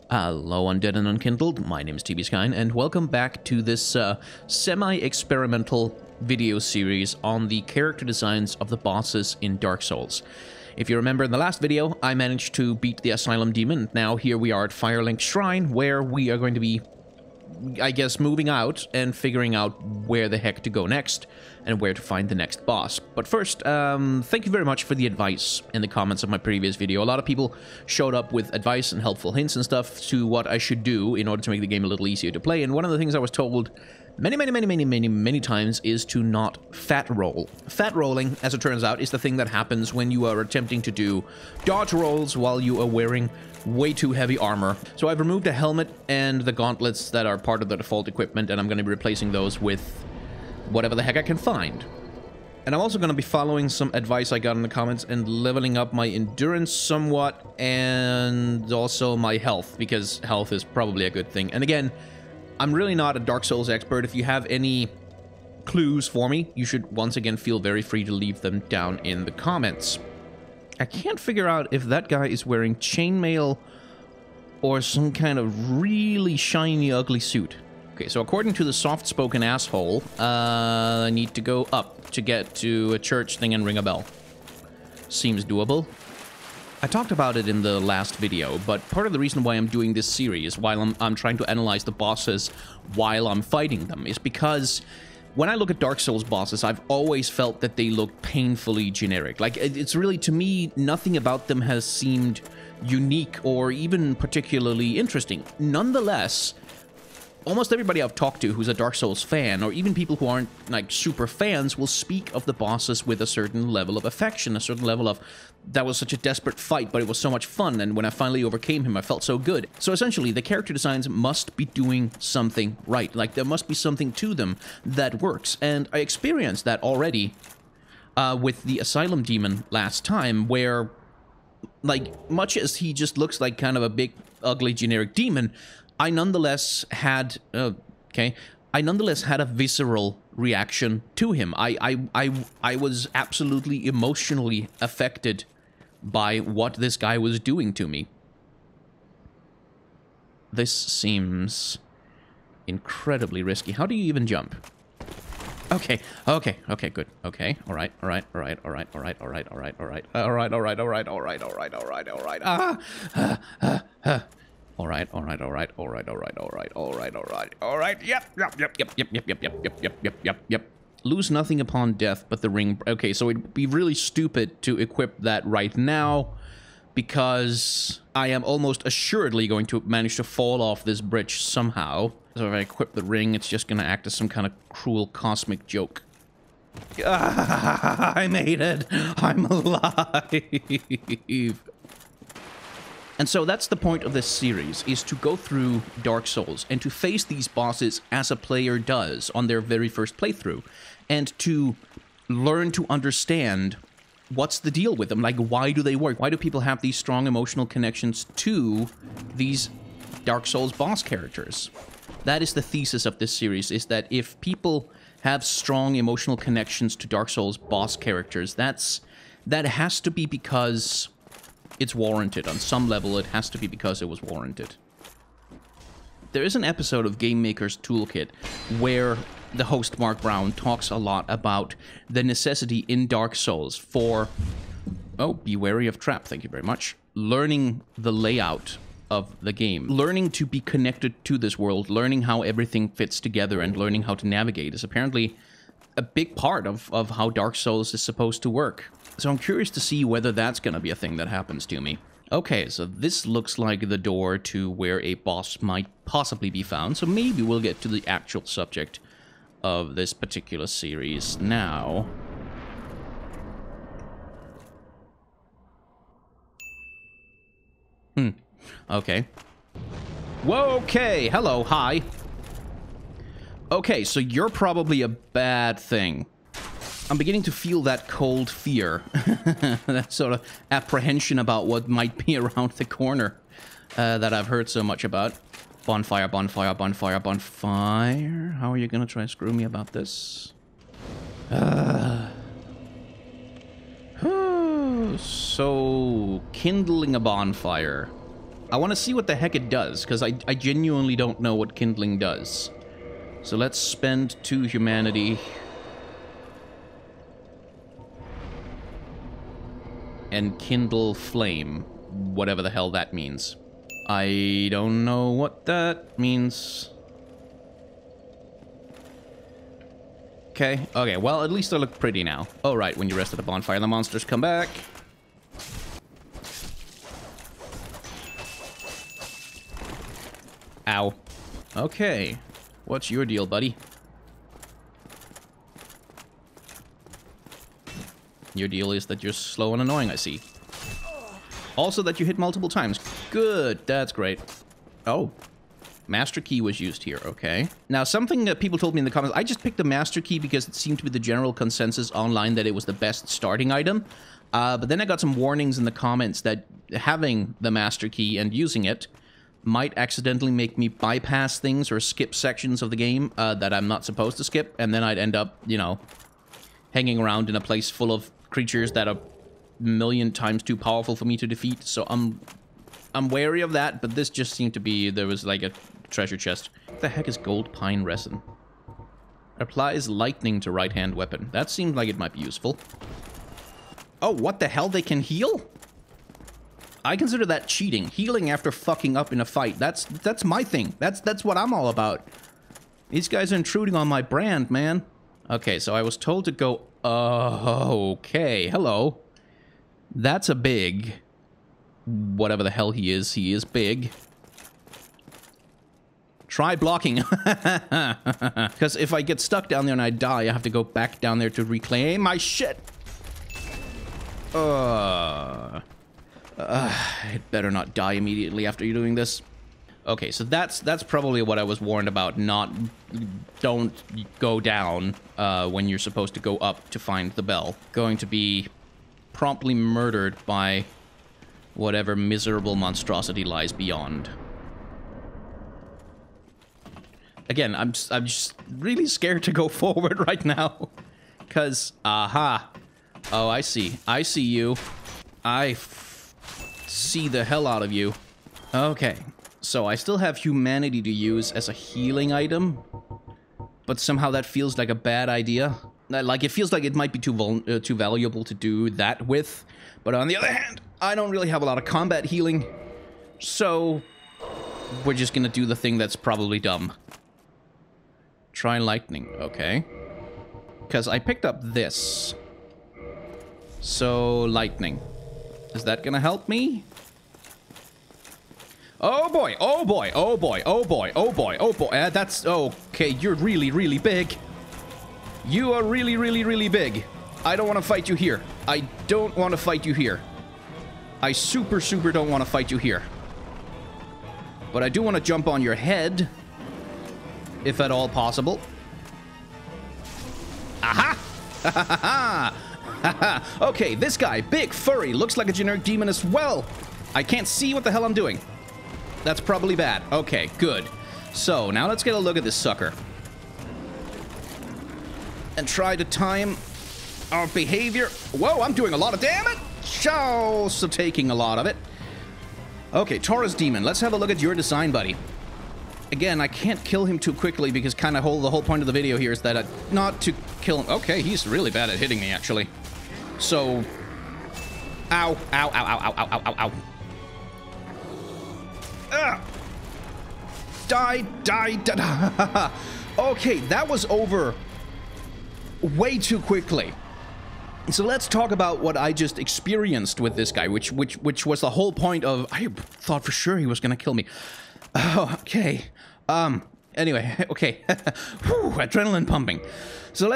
Hello, Undead and Unkindled. My name is TBSkine, and welcome back to this semi-experimental video series on the character designs of the bosses in Dark Souls. If you remember in the last video, I managed to beat the Asylum Demon. Now here we are at Firelink Shrine, where we are going to be, I guess, moving out and figuring out where the heck to go next and where to find the next boss. But first, thank you very much for the advice in the comments of my previous video. A lot of people showed up with advice and helpful hints and stuff to what I should do in order to make the game a little easier to play. And one of the things I was told many times is to not fat roll. Fat rolling, as it turns out, is the thing that happens when you are attempting to do dodge rolls while you are wearing way too heavy armor. So I've removed a helmet and the gauntlets that are part of the default equipment, and I'm going to be replacing those with whatever the heck I can find. And I'm also going to be following some advice I got in the comments and leveling up my endurance somewhat, and also my health, because health is probably a good thing. And again, I'm really not a Dark Souls expert. If you have any clues for me, you should once again feel very free to leave them down in the comments. I can't figure out if that guy is wearing chainmail or some kind of really shiny, ugly suit. Okay, so according to the soft-spoken asshole, I need to go up to get to a church thing and ring a bell. Seems doable. I talked about it in the last video, but part of the reason why I'm doing this series, while I'm trying to analyze the bosses while I'm fighting them, is because when I look at Dark Souls bosses, I've always felt that they look painfully generic. Like, it's really, to me, nothing about them has seemed unique or even particularly interesting. Nonetheless, almost everybody I've talked to who's a Dark Souls fan, or even people who aren't, like, super fans, will speak of the bosses with a certain level of affection, a certain level of, that was such a desperate fight, but it was so much fun, and when I finally overcame him, I felt so good. So essentially, the character designs must be doing something right. Like, there must be something to them that works, and I experienced that already with the Asylum Demon last time, where, like, much as he just looks like kind of a big, ugly, generic demon, I nonetheless had a visceral reaction to him. I was absolutely emotionally affected by what this guy was doing to me. This seems incredibly risky. How do you even jump? Okay, good. Okay, all right. Yep. Lose nothing upon death but the ring. Okay, so it'd be really stupid to equip that right now, because I am almost assuredly going to manage to fall off this bridge somehow. So if I equip the ring, it's just going to act as some kind of cruel cosmic joke. I made it! I'm alive! And so that's the point of this series, is to go through Dark Souls and to face these bosses as a player does on their very first playthrough, and to learn to understand what's the deal with them. Like, why do they work? Why do people have these strong emotional connections to these Dark Souls boss characters? That is the thesis of this series, is that if people have strong emotional connections to Dark Souls boss characters, that has to be because it's warranted. On some level, it has to be because it was warranted. There is an episode of Game Maker's Toolkit where the host, Mark Brown, talks a lot about the necessity in Dark Souls for, oh, be wary of trap, thank you very much, learning the layout of the game. Learning to be connected to this world, learning how everything fits together, and learning how to navigate is apparently a big part of how Dark Souls is supposed to work. So I'm curious to see whether that's going to be a thing that happens to me. Okay, so this looks like the door to where a boss might possibly be found, so maybe we'll get to the actual subject of this particular series now. Okay. Whoa, okay, hello, hi. Okay, so you're probably a bad thing. I'm beginning to feel that cold fear, that sort of apprehension about what might be around the corner that I've heard so much about. Bonfire, bonfire, bonfire, bonfire. How are you gonna try and screw me about this? So, kindling a bonfire. I want to see what the heck it does, because I genuinely don't know what kindling does. So let's spend 2 humanity. And kindle flame. Whatever the hell that means. I don't know what that means. Okay, okay, well, at least I look pretty now. Oh, right, when you rest at the bonfire, the monsters come back. Ow. Okay. What's your deal, buddy? Your deal is that you're slow and annoying, I see. Also that you hit multiple times. Good, that's great. Oh. Master key was used here, okay. Now, something that people told me in the comments, I just picked the master key because it seemed to be the general consensus online that it was the best starting item. But then I got some warnings in the comments that having the master key and using it might accidentally make me bypass things or skip sections of the game that I'm not supposed to skip, and then I'd end up, you know, hanging around in a place full of creatures that are a million times too powerful for me to defeat, so I'm wary of that, but this just seemed to be, there was like a treasure chest. What the heck is gold pine resin? Applies lightning to right-hand weapon. That seems like it might be useful. Oh, what the hell? They can heal? I consider that cheating. Healing after fucking up in a fight. That's my thing. That's what I'm all about. These guys are intruding on my brand, man. Okay, so I was told to go... okay, hello. That's a big... Whatever the hell he is big. Try blocking. Because if I get stuck down there and I die, I have to go back down there to reclaim my shit. It better not die immediately after you're doing this. Okay, so that's probably what I was warned about. Don't go down when you're supposed to go up to find the bell. Going to be promptly murdered by whatever miserable monstrosity lies beyond. Again, I'm just really scared to go forward right now. Because, aha. Oh, I see. I see you. I see the hell out of you. Okay. So I still have humanity to use as a healing item. But somehow that feels like a bad idea. Like, it feels like it might be too valuable to do that with. But on the other hand, I don't really have a lot of combat healing. So we're just gonna do the thing that's probably dumb. Try lightning, okay. Because I picked up this. So, lightning. Is that gonna help me? Oh boy, oh boy, oh boy, oh boy, oh boy, oh boy. That's... okay, you're really, really big. You are really, really, really big. I don't want to fight you here. I don't want to fight you here. I super, super don't want to fight you here. But I do want to jump on your head. If at all possible. Aha! Ha ha ha ha! Okay, this guy, big, furry, looks like a generic demon as well. I can't see what the hell I'm doing. That's probably bad. Okay, good. So, now let's get a look at this sucker. And try to time our behavior. Whoa, I'm doing a lot of damage! Also taking a lot of it. Okay, Taurus Demon, let's have a look at your design, buddy. Again, I can't kill him too quickly because kind of the whole point of the video here is that not to kill him. Okay, he's really bad at hitting me, actually. So... Ow, ow, ow, ow, ow, ow, ow, ow. Ugh. Die, die, die. Okay, that was over way too quickly. So let's talk about what I just experienced with this guy, which was the whole point of... I thought for sure he was going to kill me. Oh, okay. Anyway, okay. Whew, adrenaline pumping. So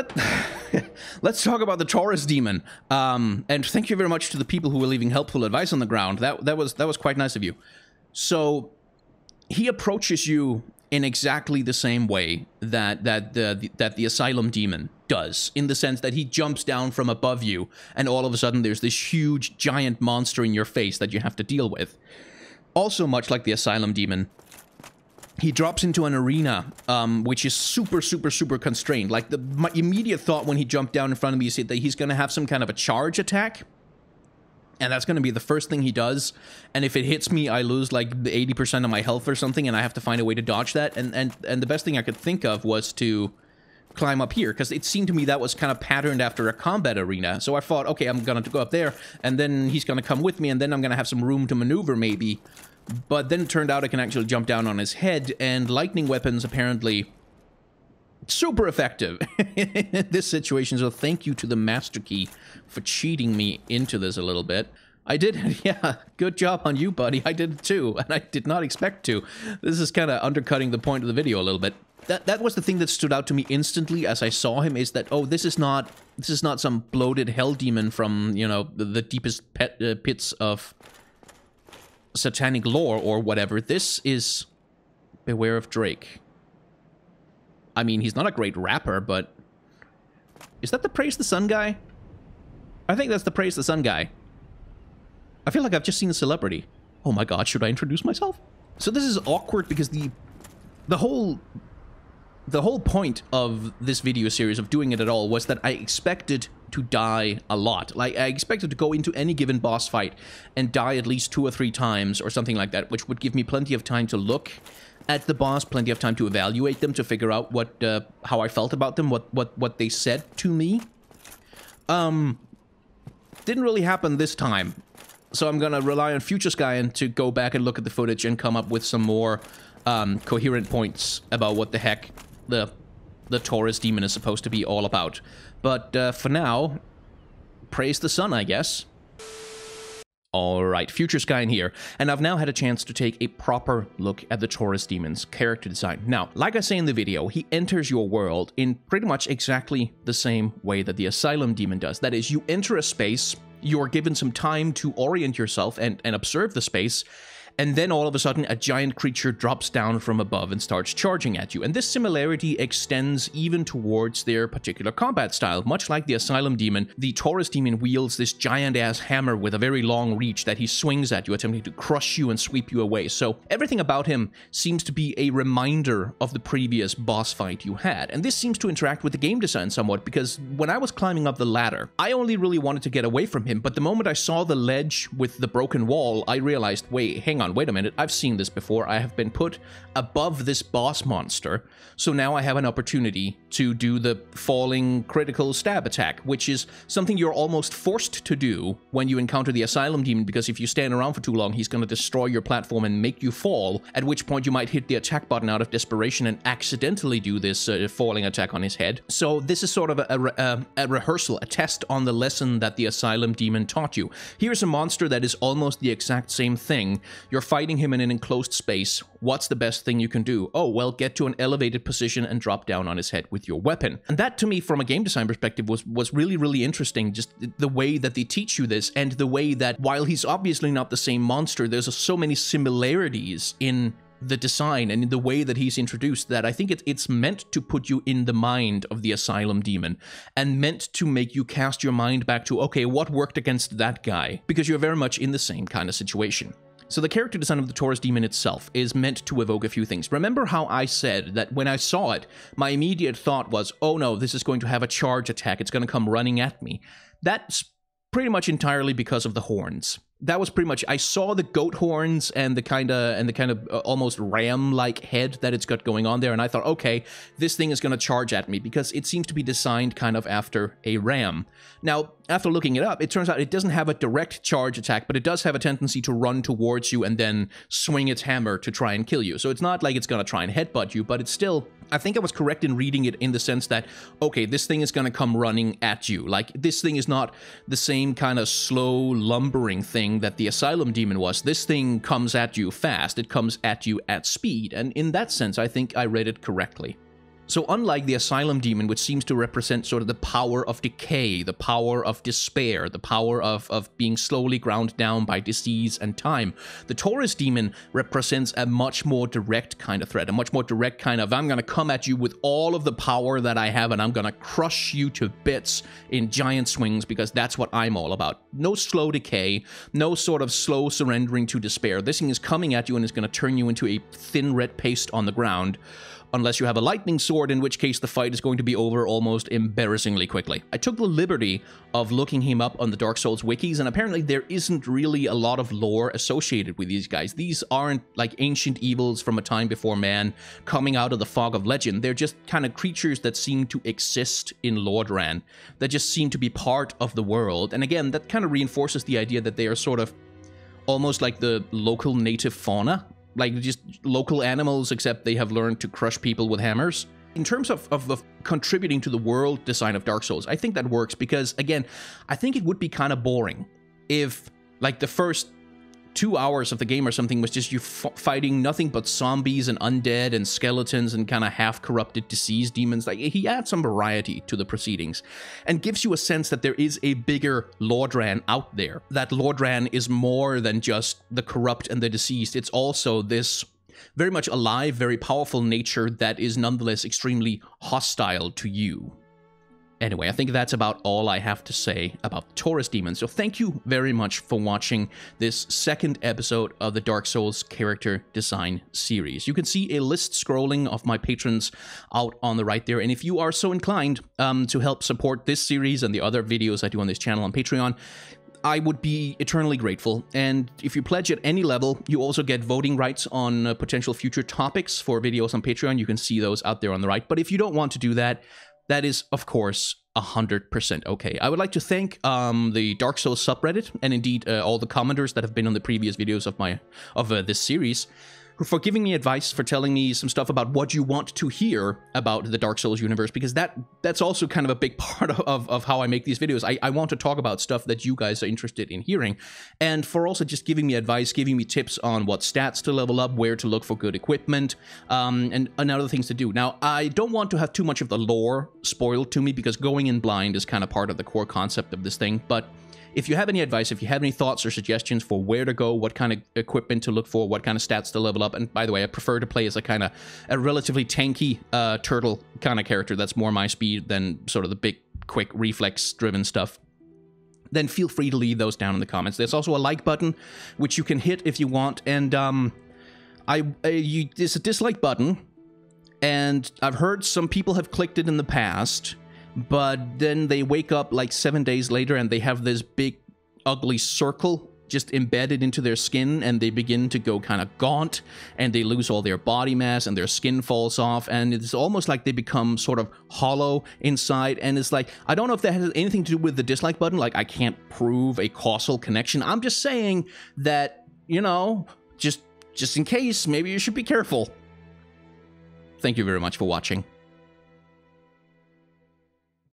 let's talk about the Taurus Demon. And thank you very much to the people who were leaving helpful advice on the ground. That was quite nice of you. So he approaches you in exactly the same way that the Asylum Demon does, in the sense that he jumps down from above you, and all of a sudden there's this huge giant monster in your face that you have to deal with. Also, much like the Asylum Demon, he drops into an arena, which is super, super, super constrained. Like, my immediate thought when he jumped down in front of me is that he's going to have some kind of a charge attack. And that's going to be the first thing he does. And if it hits me, I lose like 80% of my health or something, and I have to find a way to dodge that. And the best thing I could think of was to climb up here, because it seemed to me that was kind of patterned after a combat arena. So I thought, okay, I'm going to go up there, and then he's going to come with me, and then I'm going to have some room to maneuver maybe. But then it turned out I can actually jump down on his head, and lightning weapons apparently super effective in this situation. So thank you to the Master Key for cheating me into this a little bit. I did, yeah, good job on you, buddy. I did too, and I did not expect to. This is kind of undercutting the point of the video a little bit. That was the thing that stood out to me instantly as I saw him, is that, oh, this is not some bloated hell demon from, you know, the deepest pits of satanic lore or whatever. This is Beware of Drake. I mean, he's not a great rapper, but is that the Praise the Sun guy? I think that's the Praise the Sun guy. I feel like I've just seen a celebrity. Oh my god, should I introduce myself? So this is awkward because the whole point of this video series, of doing it at all, was that I expected to die a lot. Like, I expected to go into any given boss fight and die at least 2 or 3 times or something like that, which would give me plenty of time to look at the boss, plenty of time to evaluate them, to figure out what how I felt about them, what they said to me. Didn't really happen this time. So I'm gonna rely on Future Skyen to go back and look at the footage and come up with some more coherent points about what the heck the Taurus demon is supposed to be all about. But for now, praise the sun, I guess. Alright, Future Skyen here, and I've now had a chance to take a proper look at the Taurus demon's character design. Now, like I say in the video, he enters your world in pretty much exactly the same way that the Asylum demon does. That is, you enter a space, you're given some time to orient yourself and observe the space, and then all of a sudden a giant creature drops down from above and starts charging at you. And this similarity extends even towards their particular combat style. Much like the Asylum demon, the Taurus demon wields this giant-ass hammer with a very long reach that he swings at you, attempting to crush you and sweep you away. So everything about him seems to be a reminder of the previous boss fight you had. And this seems to interact with the game design somewhat, because when I was climbing up the ladder, I only really wanted to get away from him, but the moment I saw the ledge with the broken wall, I realized, wait, hang on, wait a minute, I've seen this before. I have been put above this boss monster, so now I have an opportunity to do the falling critical stab attack, which is something you're almost forced to do when you encounter the Asylum demon, because if you stand around for too long, he's going to destroy your platform and make you fall, at which point you might hit the attack button out of desperation and accidentally do this falling attack on his head. So this is sort of a rehearsal, a test on the lesson that the Asylum demon taught you. Here's a monster that is almost the exact same thing. You're fighting him in an enclosed space. What's the best thing you can do? Oh, well, get to an elevated position and drop down on his head with your weapon. And that, to me, from a game design perspective, was really, really interesting. Just the way that they teach you this, and the way that, while he's obviously not the same monster, there's so many similarities in the design and in the way that he's introduced, that I think it's meant to put you in the mind of the Asylum demon, and meant to make you cast your mind back to, okay, what worked against that guy? Because you're very much in the same kind of situation. So the character design of the Taurus demon itself is meant to evoke a few things. Remember how I said that when I saw it, my immediate thought was, oh no, this is going to have a charge attack, it's going to come running at me. That's pretty much entirely because of the horns. That was pretty much, I saw the goat horns and the kind of almost ram-like head that it's got going on there, and I thought, okay, this thing is going to charge at me, because it seems to be designed kind of after a ram. Now, after looking it up, it turns out it doesn't have a direct charge attack, but it does have a tendency to run towards you and then swing its hammer to try and kill you. So it's not like it's going to try and headbutt you, but it's still, I think I was correct in reading it in the sense that, okay, this thing is going to come running at you. Like, this thing is not the same kind of slow, lumbering thing that the Asylum demon was. This thing comes at you fast. It comes at you at speed. And in that sense, I think I read it correctly. So unlike the Asylum demon, which seems to represent sort of the power of decay, the power of despair, the power of being slowly ground down by disease and time, the Taurus demon represents a much more direct kind of threat, a much more direct kind of, I'm going to come at you with all of the power that I have, and I'm going to crush you to bits in giant swings, because that's what I'm all about. No slow decay, no sort of slow surrendering to despair. This thing is coming at you and is going to turn you into a thin red paste on the ground. Unless you have a lightning sword sword, in which case the fight is going to be over almost embarrassingly quickly. I took the liberty of looking him up on the Dark Souls wikis, and apparently there isn't really a lot of lore associated with these guys. These aren't like ancient evils from a time before man coming out of the fog of legend. They're just kind of creatures that seem to exist in Lordran, that just seem to be part of the world. And again, that kind of reinforces the idea that they are sort of almost like the local native fauna, like just local animals, except they have learned to crush people with hammers. In terms of contributing to the world design of Dark Souls, I think that works because, again, I think it would be kind of boring if, like, the first 2 hours of the game or something was just you fighting nothing but zombies and undead and skeletons and kind of half-corrupted diseased demons. Like, he adds some variety to the proceedings and gives you a sense that there is a bigger Lordran out there. That Lordran is more than just the corrupt and the diseased. It's also this very much alive, very powerful nature that is nonetheless extremely hostile to you. Anyway, I think that's about all I have to say about Taurus demons. So thank you very much for watching this second episode of the Dark Souls character design series. You can see a list scrolling of my patrons out on the right there. And if you are so inclined to help support this series and the other videos I do on this channel on Patreon, I would be eternally grateful. And if you pledge at any level, you also get voting rights on potential future topics for videos on Patreon. You can see those out there on the right. But if you don't want to do that, that is, of course, 100% okay. I would like to thank the Dark Souls subreddit, and indeed all the commenters that have been on the previous videos of this series, for giving me advice, for telling me some stuff about what you want to hear about the Dark Souls universe, because that's also kind of a big part of how I make these videos. I want to talk about stuff that you guys are interested in hearing, and for also just giving me advice, giving me tips on what stats to level up, where to look for good equipment, and other things to do. Now, I don't want to have too much of the lore spoiled to me, because going in blind is kind of part of the core concept of this thing, but if you have any advice, if you have any thoughts or suggestions for where to go, what kind of equipment to look for, what kind of stats to level up, and by the way, I prefer to play as a relatively tanky turtle kind of character that's more my speed than sort of the big, quick, reflex-driven stuff, then feel free to leave those down in the comments. There's also a like button, which you can hit if you want, and there's a dislike button, and I've heard some people have clicked it in the past, but then they wake up like 7 days later and they have this big ugly circle just embedded into their skin, and they begin to go kind of gaunt, and they lose all their body mass and their skin falls off, and it's almost like they become sort of hollow inside. And it's like, I don't know if that has anything to do with the dislike button. Like, I can't prove a causal connection. I'm just saying that, you know, just in case, maybe you should be careful. Thank you very much for watching.